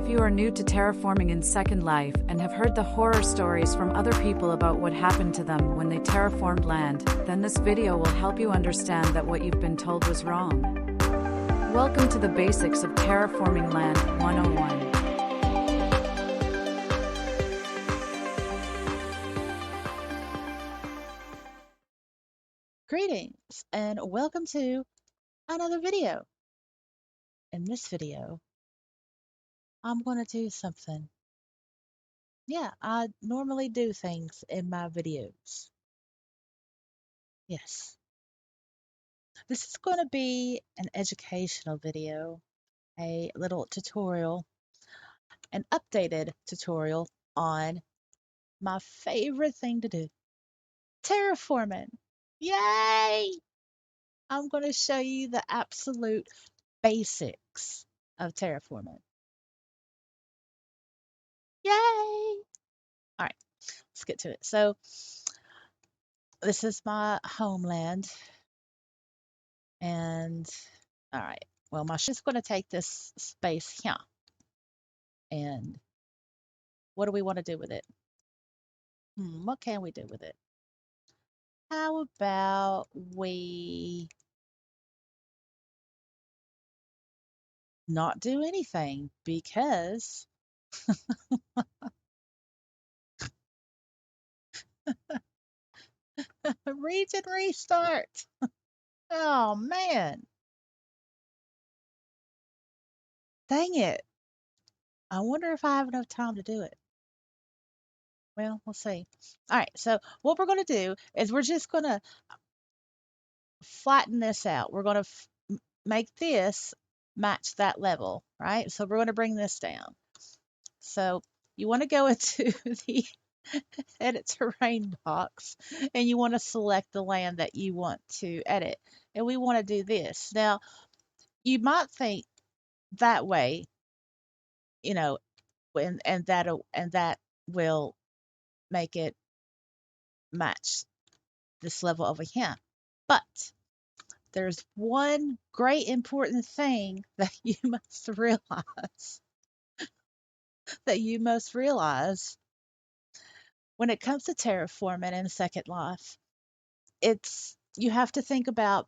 you are new to terraforming in Second Life and have heard the horror stories from other people about what happened to them when they terraformed land, then this video will help you understand that what you've been told was wrong. Welcome to the Basics of Terraforming Land 101. Greetings and welcome to another video. In this video, I'm going to do something. Yeah, I normally do things in my videos. Yes, this is going to be an educational video, a little tutorial, an updated tutorial on my favorite thing to do, terraforming. Yay! I'm going to show you the absolute basics of terraforming. Yay! All right, let's get to it. So, this is my homeland. And all right, well, my ship's going to take this space here. And what do we want to do with it? What can we do with it? How about we not do anything because region restart. Oh man, dang it. I wonder if I have enough time to do it. Well, we'll see. All right, so what we're going to do is we're just going to flatten this out. We're going to make this match that level, right? So we're going to bring this down. So you want to go into the edit terrain box and you want to select the land that you want to edit. And we want to do this. Now, you might think that way, you know, and that will make it match this level over here. But there's one great important thing that you must realize when it comes to terraforming in Second Life. It's you have to think about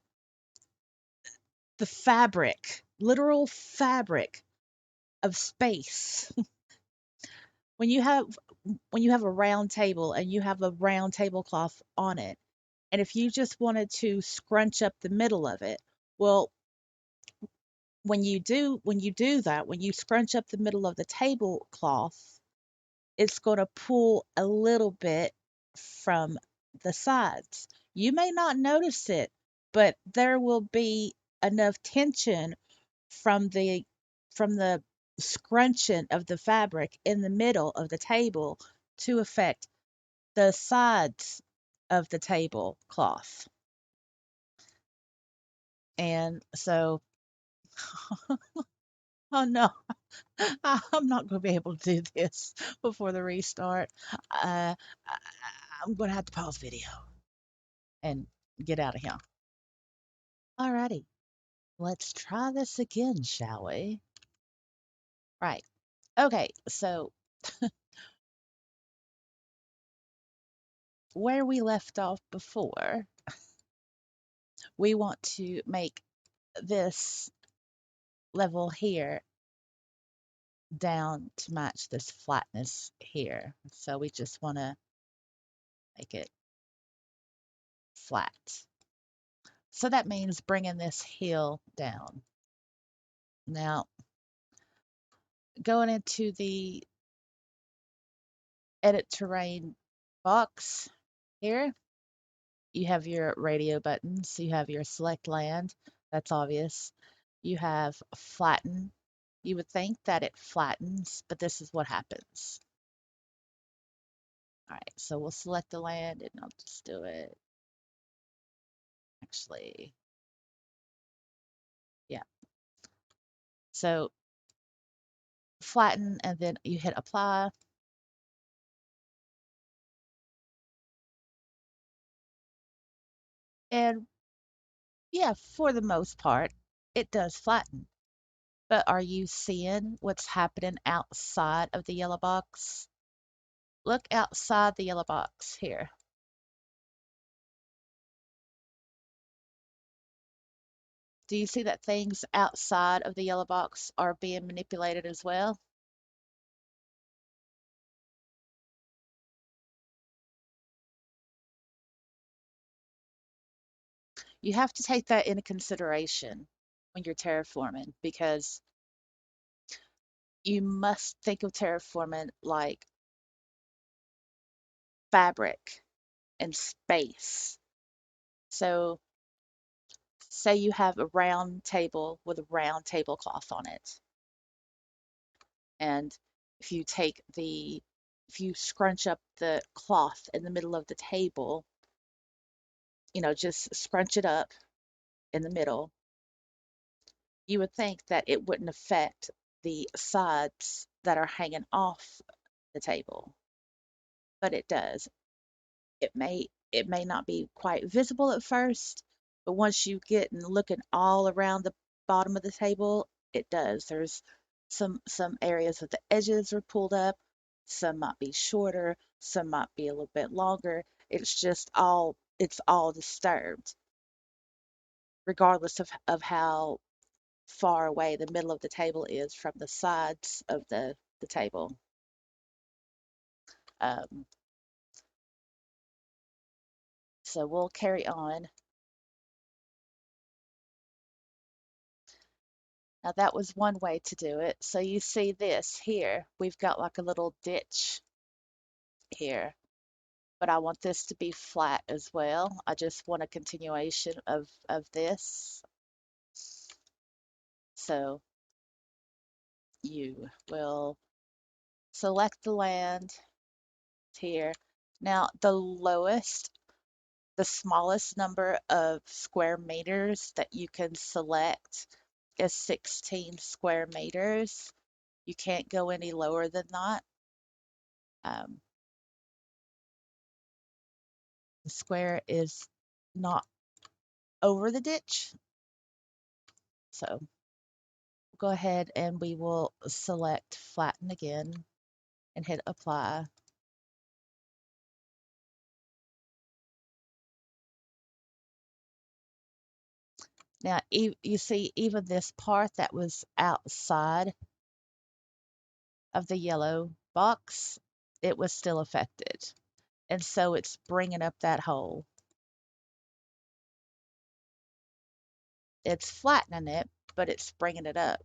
the fabric, literal fabric of space. when you have when you have a round table and you have a round tablecloth on it, and if you just wanted to scrunch up the middle of it, well, when you do that, when you scrunch up the middle of the tablecloth, it's going to pull a little bit from the sides. You may not notice it, but there will be enough tension from the scrunching of the fabric in the middle of the table to affect the sides of the tablecloth. And so, oh no, I'm not going to be able to do this before the restart. I'm going to have to pause video and get out of here. Alrighty, let's try this again, shall we? Right. Okay, so where we left off before, we want to make this level here down to match this flatness here. So we just want to make it flat. So that means bringing this hill down. Now, going into the edit terrain box here, you have your radio buttons, you have your select land, that's obvious. You have flatten. You would think that it flattens, but this is what happens. All right, so we'll select the land and I'll just do it. Actually, yeah. So flatten and then you hit apply. And yeah, for the most part, it does flatten. But are you seeing what's happening outside of the yellow box? Look outside the yellow box here. Do you see that things outside of the yellow box are being manipulated as well? You have to take that into consideration when you're terraforming because you must think of terraforming like fabric and space. So, say you have a round table with a round tablecloth on it, and if you take the if you scrunch up the cloth in the middle of the table, just scrunch it up in the middle, you would think that it wouldn't affect the sides that are hanging off the table, but it does. It may not be quite visible at first, but once you get and looking all around the bottom of the table, it does. There's some areas that the edges are pulled up, some might be shorter, some might be a little bit longer. It's all disturbed, regardless of how far away the middle of the table is from the sides of the table. Um, so we'll carry on. Now that was one way to do it. So you see this here, we've got like a little ditch here, but I want this to be flat as well. I just want a continuation of this. So you will select the land here. Now the smallest number of square meters that you can select is 16 square meters. You can't go any lower than that. Um, the square is not over the ditch. So we'll go ahead and we will select flatten again and hit apply. Now you see even this part that was outside of the yellow box, it was still affected. And so it's bringing up that hole. It's flattening it, but it's bringing it up.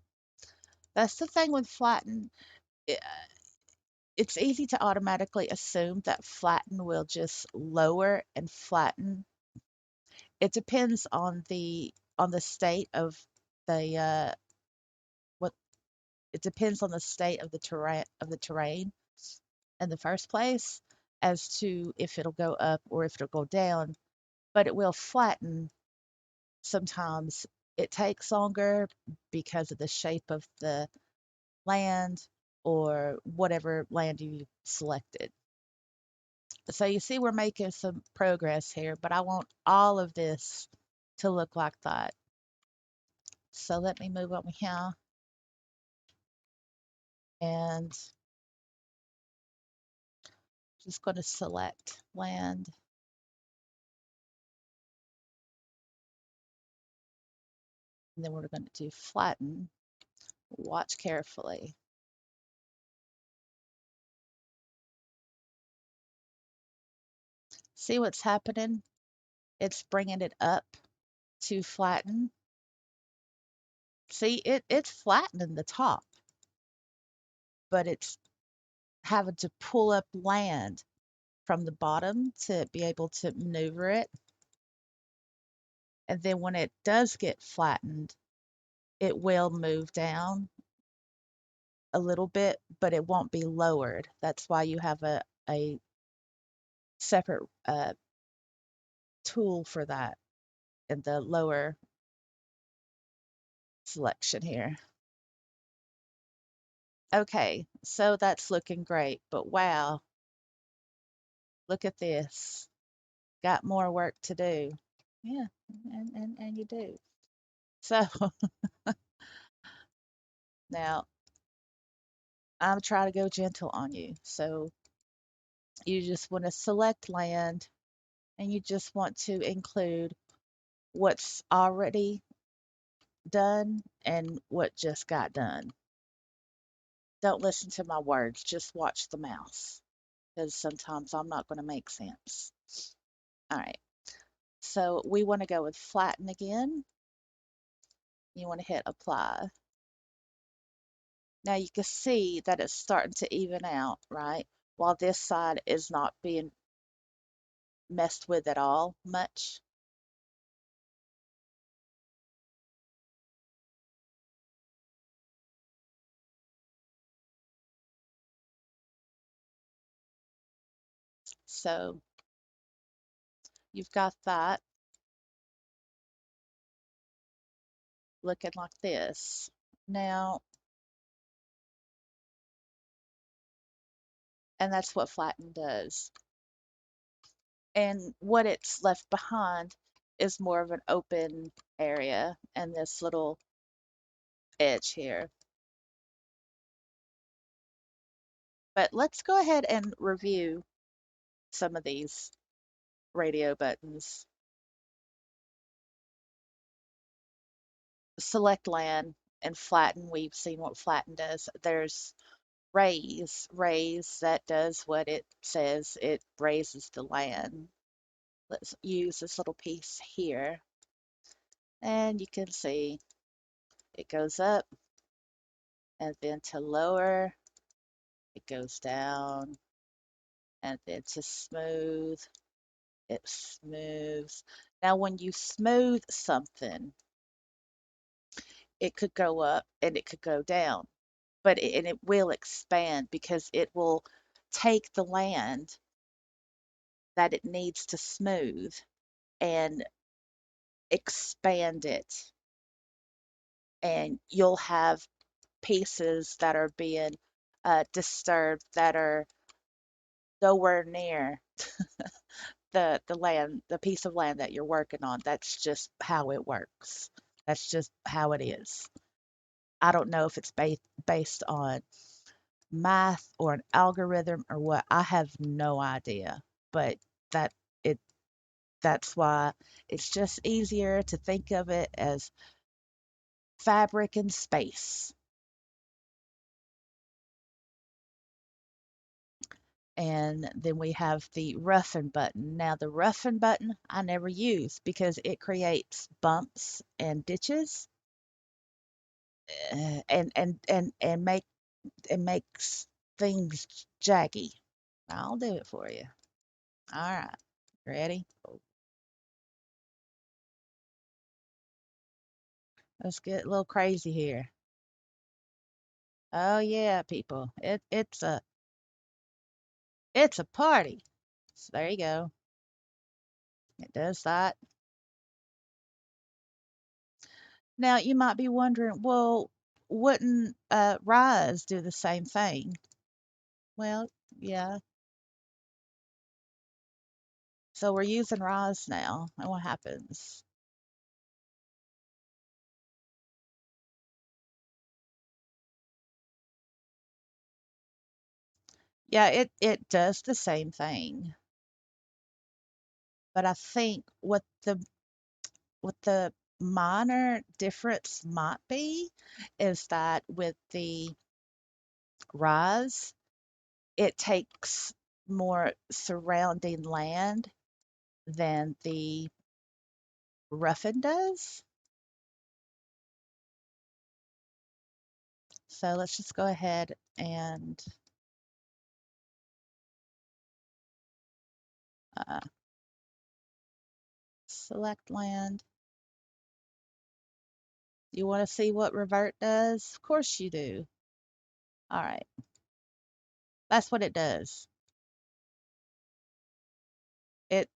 That's the thing with flatten. i- It's easy to automatically assume that flatten will just lower and flatten. It depends on the state of the what it depends on the state of the terrain in the first place as to if it'll go up or if it'll go down, but it will flatten sometimes. It takes longer because of the shape of the land or whatever land you selected. So you see we're making some progress here, but I want all of this to look like that. So let me move over here and just going to select land. And then we're going to do flatten. Watch carefully. See what's happening? It's bringing it up to flatten. See, it's flattening the top, but it's having to pull up land from the bottom to be able to maneuver it. And then when it does get flattened, it will move down a little bit, but it won't be lowered. That's why you have a separate tool for that in the lower selection here. Okay, so that's looking great, but wow, look at this. Got more work to do. Yeah, and you do. So Now, I'm trying to go gentle on you. So you just want to select land and you just want to include what's already done and what just got done. Don't listen to my words, just watch the mouse because sometimes I'm not going to make sense. All right, so we want to go with flatten again. You want to hit apply. Now you can see that it's starting to even out, right? While this side is not being messed with at all much. So you've got that looking like this. Now, and that's what flatten does. And what it's left behind is more of an open area and this little edge here. But let's go ahead and review some of these radio buttons. Select land and flatten. We've seen what flatten does. There's raise. Raise, that does what it says. It raises the land. Let's use this little piece here. And you can see it goes up and then to lower, it goes down and then to smooth, it smooths. Now, when you smooth something, it could go up and it could go down, but and it will expand because it will take the land that it needs to smooth and expand it. And you'll have pieces that are being disturbed that are nowhere near the land, the piece of land that you're working on. That's just how it works. That's just how it is. I don't know if it's based on math or an algorithm or what. I have no idea. But that it that's why it's just easier to think of it as fabric in space. And then we have the roughen button. Now the roughen button I never use because it creates bumps and ditches and makes things jaggy. I'll do it for you. All right. Ready? Let's get a little crazy here. Oh yeah, people. It's a party. So there you go. It does that. Now you might be wondering, well, wouldn't Rise do the same thing? Well, yeah. So we're using Rise now, and what happens? Yeah, it does the same thing, but I think what the minor difference might be is that with the Rise, it takes more surrounding land than the Roughen does. So let's just go ahead and uh, select land. You want to see what revert does? Of course you do. All right, that's what it does. It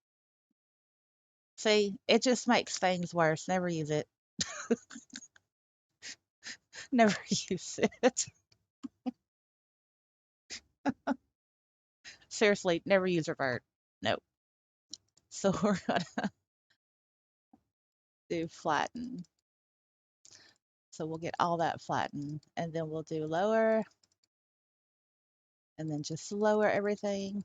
See, it just makes things worse. Never use it. Never use it. Seriously, never use revert. No. So we're gonna do flatten. So we'll get all that flattened and then we'll do lower and then just lower everything.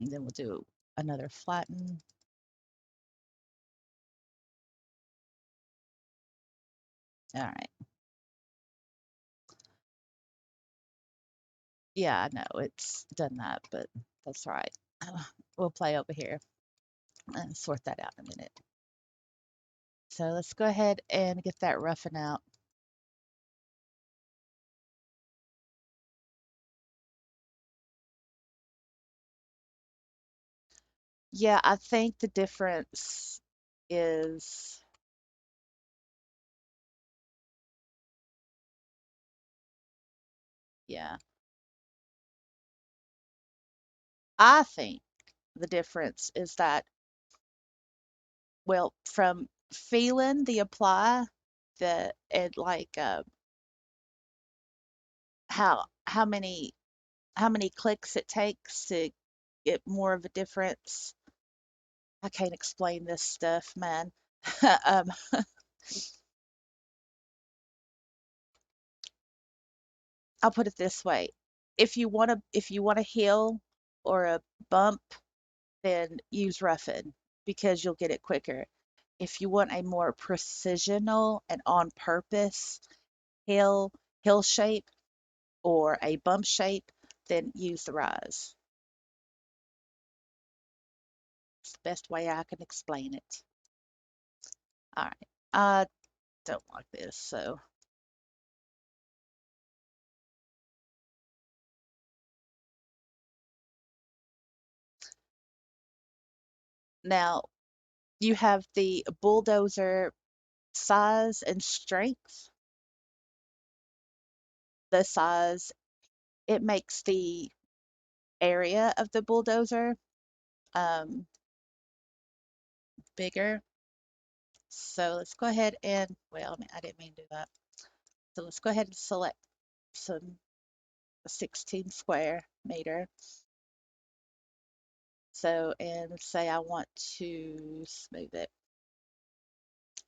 And then we'll do another flatten. All right. Yeah, I know it's done that, but that's all right. We'll play over here and sort that out in a minute. So let's go ahead and get that roughen out. Yeah, I think the difference is, yeah, I think the difference is that, well, from feeling the apply, the it like how many clicks it takes to get more of a difference. I can't explain this stuff, man. um, I'll put it this way. If you want a hill or a bump, then use roughen because you'll get it quicker. If you want a more precisional and on purpose hill hill shape or a bump shape, then use the rise. It's the best way I can explain it. All right. I don't like this, so now you have the bulldozer size and strength. The size, it makes the area of the bulldozer um, bigger. So let's go ahead and, well, I didn't mean to do that. So let's go ahead and select some 16 square meter. So, and say I want to smooth it.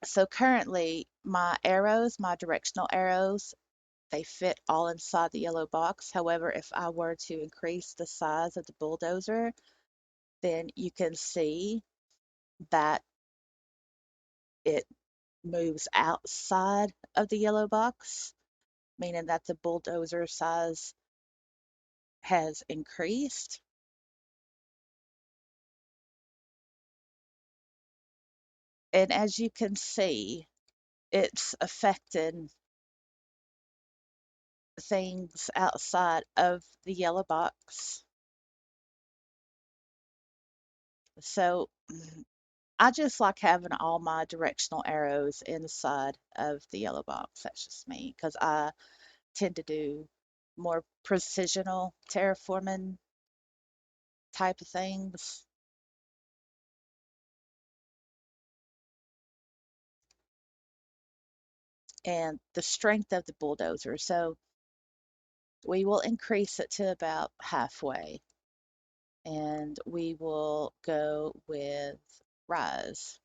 So currently my arrows, my directional arrows, they fit all inside the yellow box. However, if I were to increase the size of the bulldozer, then you can see that it moves outside of the yellow box, meaning that the bulldozer size has increased. And as you can see, it's affecting things outside of the yellow box. So I just like having all my directional arrows inside of the yellow box. That's just me because I tend to do more precisional terraforming type of things. And the strength of the bulldozer. So we will increase it to about halfway and we will go with rise.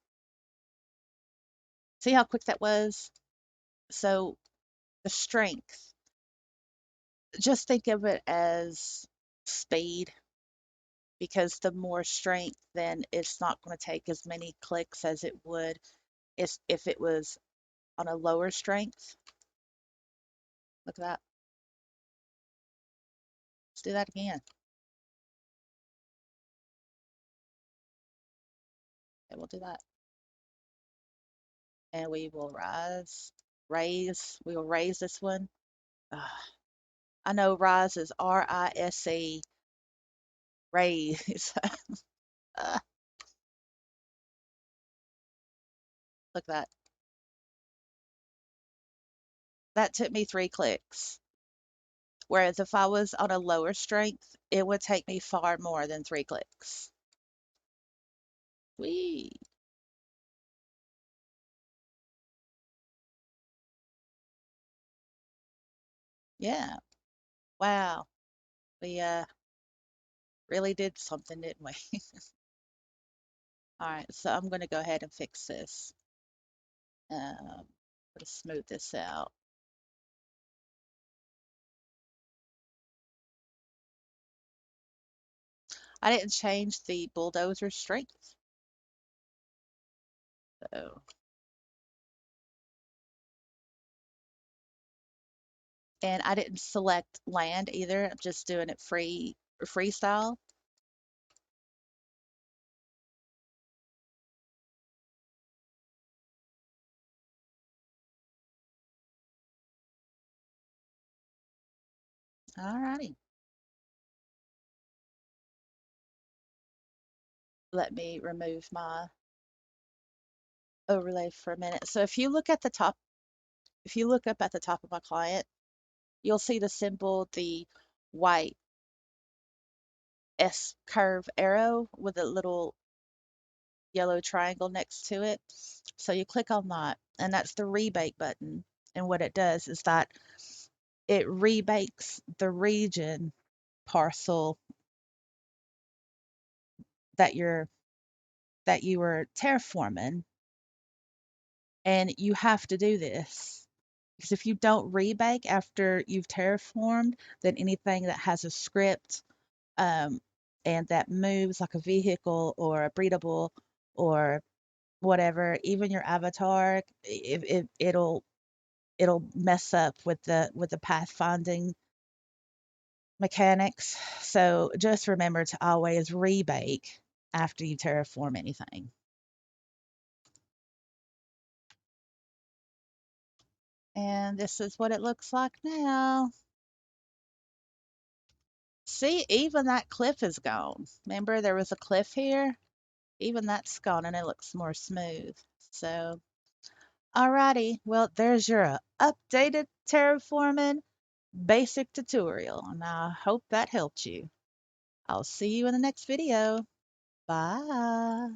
See how quick that was? So the strength, just think of it as speed because the more strength, then it's not going to take as many clicks as it would if it was on a lower strength. Look at that. Let's do that again. And we'll do that. And we will we will raise this one. I know rise is R-I-S-E, raise. Uh, Look at that. That took me 3 clicks. Whereas if I was on a lower strength, it would take me far more than 3 clicks. Whee! Yeah. Wow. We really did something, didn't we? All right, so I'm going to go ahead and fix this. Let's smooth this out. I didn't change the bulldozer strength. So, and I didn't select land either. I'm just doing it freestyle. All righty. Let me remove my overlay for a minute. So if you look at the top, if you look up at the top of my client, you'll see the symbol, the white S curve arrow with a little yellow triangle next to it. So you click on that, and that's the rebake button. And what it does is that it rebakes the region parcel that you were terraforming, and you have to do this because if you don't rebake after you've terraformed, then anything that has a script um, and that moves like a vehicle or a breedable or whatever, even your avatar, it'll mess up with the pathfinding mechanics. So just remember to always rebake after you terraform anything. And this is what it looks like now. See, even that cliff is gone. Remember there was a cliff here? Even that's gone and it looks more smooth. So, alrighty. Well, there's your updated terraforming basic tutorial. And I hope that helped you. I'll see you in the next video. Bye.